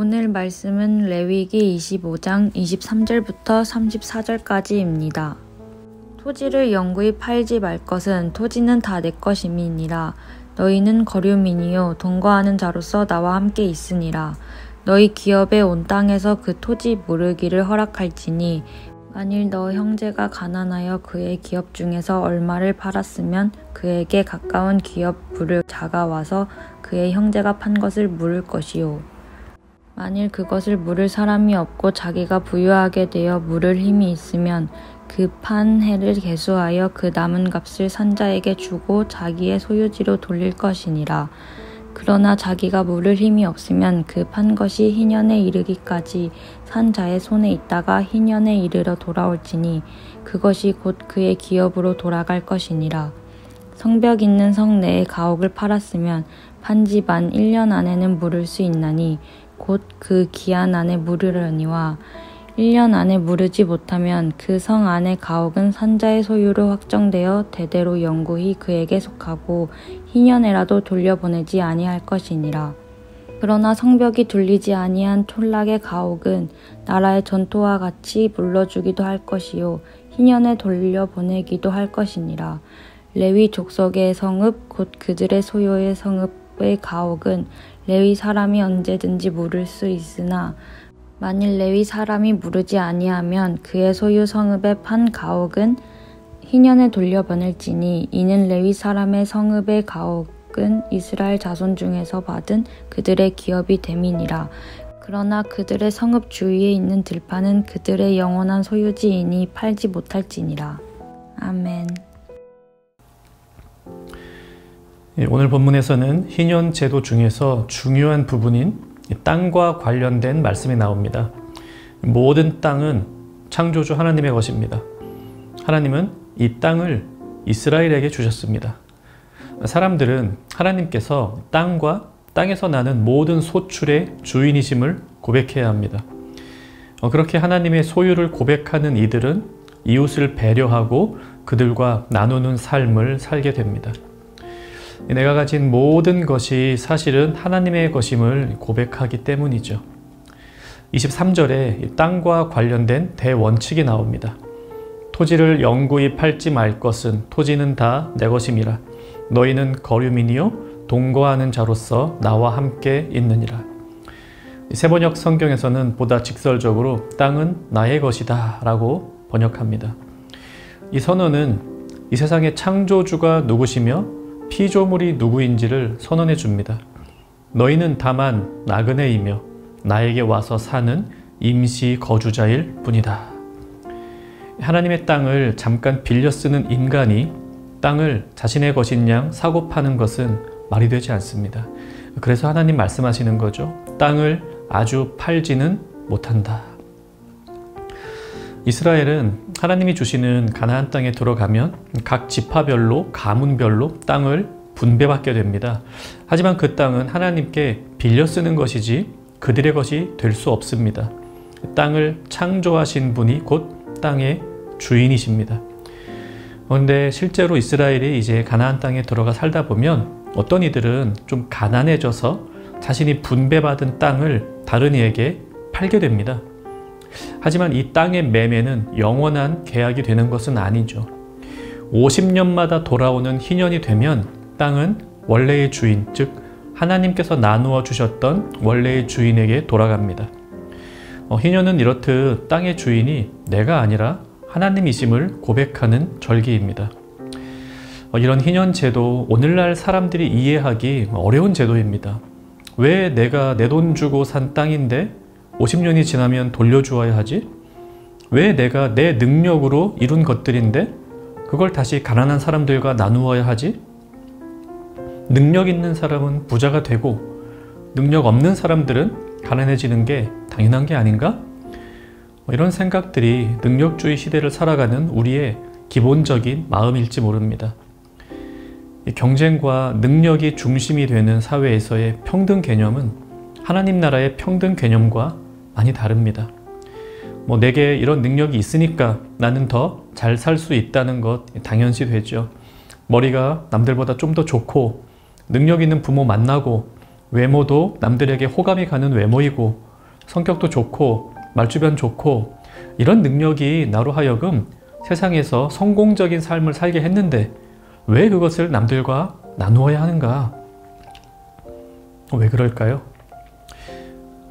오늘 말씀은 레위기 25장 23절부터 34절까지입니다. 토지를 영구히 팔지 말 것은 토지는 다 내 것임이니라. 너희는 거류민이요 동거하는 자로서 나와 함께 있으니라. 너희 기업에 온 땅에서 그 토지 무르기를 허락할지니 만일 너 형제가 가난하여 그의 기업 중에서 얼마를 팔았으면 그에게 가까운 기업 부를 자가 와서 그의 형제가 판 것을 물을 것이요. 만일 그것을 물을 사람이 없고 자기가 부유하게 되어 물을 힘이 있으면 그 판 해를 계수하여 그 남은 값을 산자에게 주고 자기의 소유지로 돌릴 것이니라. 그러나 자기가 물을 힘이 없으면 그 판 것이 희년에 이르기까지 산자의 손에 있다가 희년에 이르러 돌아올지니 그것이 곧 그의 기업으로 돌아갈 것이니라. 성벽 있는 성 내에 가옥을 팔았으면 판지 만 1년 안에는 물을 수 있나니 곧 그 기한 안에 물으려니와 1년 안에 무르지 못하면 그 성 안의 가옥은 산자의 소유로 확정되어 대대로 영구히 그에게 속하고 희년에라도 돌려보내지 아니할 것이니라. 그러나 성벽이 둘리지 아니한 촌락의 가옥은 나라의 전토와 같이 물러주기도 할 것이요 희년에 돌려보내기도 할 것이니라. 레위 족속의 성읍 곧 그들의 소유의 성읍의 가옥은 레위 사람이 언제든지 물을 수 있으나 만일 레위 사람이 무르지 아니하면 그의 소유 성읍에 판 가옥은 희년에 돌려보낼지니 이는 레위 사람의 성읍의 가옥은 이스라엘 자손 중에서 받은 그들의 기업이 됨이니라. 그러나 그들의 성읍 주위에 있는 들판은 그들의 영원한 소유지이니 팔지 못할지니라. 아멘. 오늘 본문에서는 희년 제도 중에서 중요한 부분인 땅과 관련된 말씀이 나옵니다. 모든 땅은 창조주 하나님의 것입니다. 하나님은 이 땅을 이스라엘에게 주셨습니다. 사람들은 하나님께서 땅과 땅에서 나는 모든 소출의 주인이심을 고백해야 합니다. 그렇게 하나님의 소유를 고백하는 이들은 이웃을 배려하고 그들과 나누는 삶을 살게 됩니다. 내가 가진 모든 것이 사실은 하나님의 것임을 고백하기 때문이죠. 23절에 땅과 관련된 대원칙이 나옵니다. 토지를 영구히 팔지 말 것은 토지는 다 내 것임이라. 너희는 거류민이요 동거하는 자로서 나와 함께 있느니라. 세번역 성경에서는 보다 직설적으로 땅은 나의 것이다 라고 번역합니다. 이 선언은 이 세상의 창조주가 누구시며 피조물이 누구인지를 선언해 줍니다. 너희는 다만 나그네이며 나에게 와서 사는 임시 거주자일 뿐이다. 하나님의 땅을 잠깐 빌려 쓰는 인간이 땅을 자신의 것인 양 사고 파는 것은 말이 되지 않습니다. 그래서 하나님 말씀하시는 거죠. 땅을 아주 팔지는 못한다. 이스라엘은 하나님이 주시는 가나안 땅에 들어가면 각 지파별로 가문별로 땅을 분배받게 됩니다. 하지만 그 땅은 하나님께 빌려 쓰는 것이지 그들의 것이 될 수 없습니다. 땅을 창조하신 분이 곧 땅의 주인이십니다. 그런데 실제로 이스라엘이 이제 가나안 땅에 들어가 살다 보면 어떤 이들은 좀 가난해져서 자신이 분배받은 땅을 다른 이에게 팔게 됩니다. 하지만 이 땅의 매매는 영원한 계약이 되는 것은 아니죠. 50년마다 돌아오는 희년이 되면 땅은 원래의 주인, 즉 하나님께서 나누어 주셨던 원래의 주인에게 돌아갑니다. 희년은 이렇듯 땅의 주인이 내가 아니라 하나님이심을 고백하는 절기입니다. 이런 희년 제도, 오늘날 사람들이 이해하기 어려운 제도입니다. 왜 내가 내 돈 주고 산 땅인데 50년이 지나면 돌려주어야 하지? 왜 내가 내 능력으로 이룬 것들인데 그걸 다시 가난한 사람들과 나누어야 하지? 능력 있는 사람은 부자가 되고 능력 없는 사람들은 가난해지는 게 당연한 게 아닌가? 이런 생각들이 능력주의 시대를 살아가는 우리의 기본적인 마음일지 모릅니다. 경쟁과 능력이 중심이 되는 사회에서의 평등 개념은 하나님 나라의 평등 개념과 많이 다릅니다. 내게 이런 능력이 있으니까 나는 더 잘 살 수 있다는 것 당연시 되죠. 머리가 남들보다 좀 더 좋고 능력 있는 부모 만나고 외모도 남들에게 호감이 가는 외모이고 성격도 좋고 말주변 좋고 이런 능력이 나로 하여금 세상에서 성공적인 삶을 살게 했는데 왜 그것을 남들과 나누어야 하는가? 왜 그럴까요?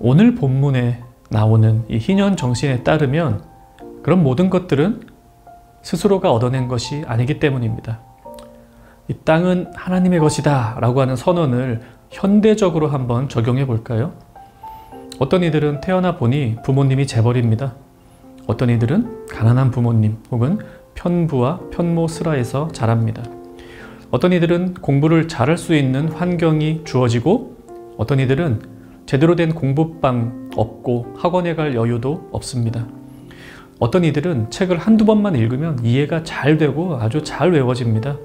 오늘 본문에 나오는 이 희년 정신에 따르면 그런 모든 것들은 스스로가 얻어낸 것이 아니기 때문입니다. 이 땅은 하나님의 것이다 라고 하는 선언을 현대적으로 한번 적용해 볼까요? 어떤 이들은 태어나 보니 부모님이 재벌입니다. 어떤 이들은 가난한 부모님 혹은 편부와 편모스라에서 자랍니다. 어떤 이들은 공부를 잘할 수 있는 환경이 주어지고 어떤 이들은 제대로 된 공부방 없고 학원에 갈 여유도 없습니다. 어떤 이들은 책을 한두 번만 읽으면 이해가 잘 되고 아주 잘 외워집니다.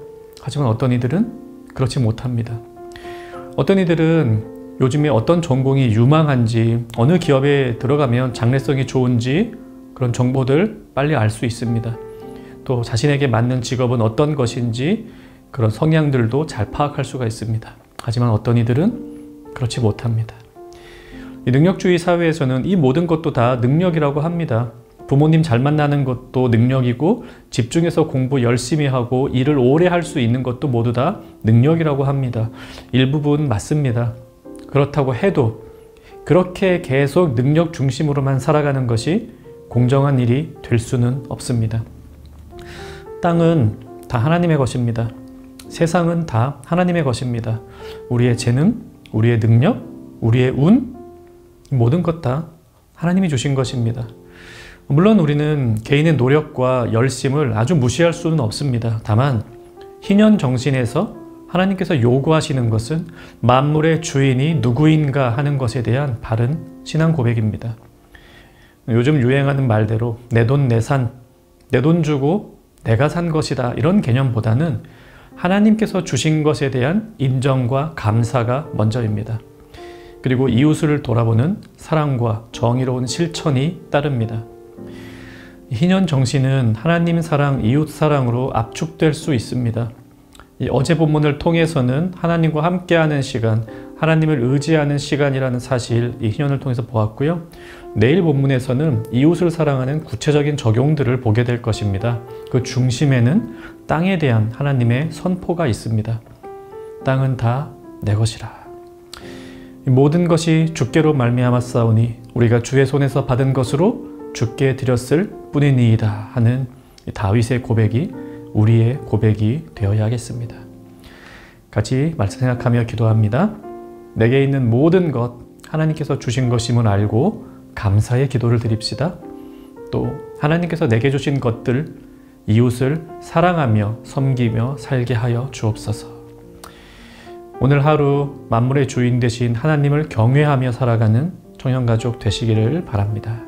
하지만 어떤 이들은 그렇지 못합니다. 어떤 이들은 요즘에 어떤 전공이 유망한지 어느 기업에 들어가면 장래성이 좋은지 그런 정보들 빨리 알 수 있습니다. 또 자신에게 맞는 직업은 어떤 것인지 그런 성향들도 잘 파악할 수가 있습니다. 하지만 어떤 이들은 그렇지 못합니다. 이 능력주의 사회에서는 이 모든 것도 다 능력이라고 합니다. 부모님 잘 만나는 것도 능력이고 집중해서 공부 열심히 하고 일을 오래 할 수 있는 것도 모두 다 능력이라고 합니다. 일부분 맞습니다. 그렇다고 해도 그렇게 계속 능력 중심으로만 살아가는 것이 공정한 일이 될 수는 없습니다. 땅은 다 하나님의 것입니다. 세상은 다 하나님의 것입니다. 우리의 재능, 우리의 능력, 우리의 운, 모든 것 다 하나님이 주신 것입니다. 물론 우리는 개인의 노력과 열심을 아주 무시할 수는 없습니다. 다만 희년 정신에서 하나님께서 요구하시는 것은 만물의 주인이 누구인가 하는 것에 대한 바른 신앙 고백입니다. 요즘 유행하는 말대로 내 돈 내 산, 내 돈 주고 내가 산 것이다 이런 개념보다는 하나님께서 주신 것에 대한 인정과 감사가 먼저입니다. 그리고 이웃을 돌아보는 사랑과 정의로운 실천이 따릅니다. 희년 정신은 하나님 사랑, 이웃 사랑으로 압축될 수 있습니다. 어제 본문을 통해서는 하나님과 함께하는 시간, 하나님을 의지하는 시간이라는 사실 이 희년을 통해서 보았고요. 내일 본문에서는 이웃을 사랑하는 구체적인 적용들을 보게 될 것입니다. 그 중심에는 땅에 대한 하나님의 선포가 있습니다. 땅은 다 내 것이라. 모든 것이 주께로 말미암았사오니 우리가 주의 손에서 받은 것으로 주께 드렸을 뿐이니이다 하는 다윗의 고백이 우리의 고백이 되어야겠습니다. 같이 말씀 생각하며 기도합니다. 내게 있는 모든 것 하나님께서 주신 것임을 알고 감사의 기도를 드립시다. 또 하나님께서 내게 주신 것들 이웃을 사랑하며 섬기며 살게 하여 주옵소서. 오늘 하루 만물의 주인 되신 하나님을 경외하며 살아가는 청년가족 되시기를 바랍니다.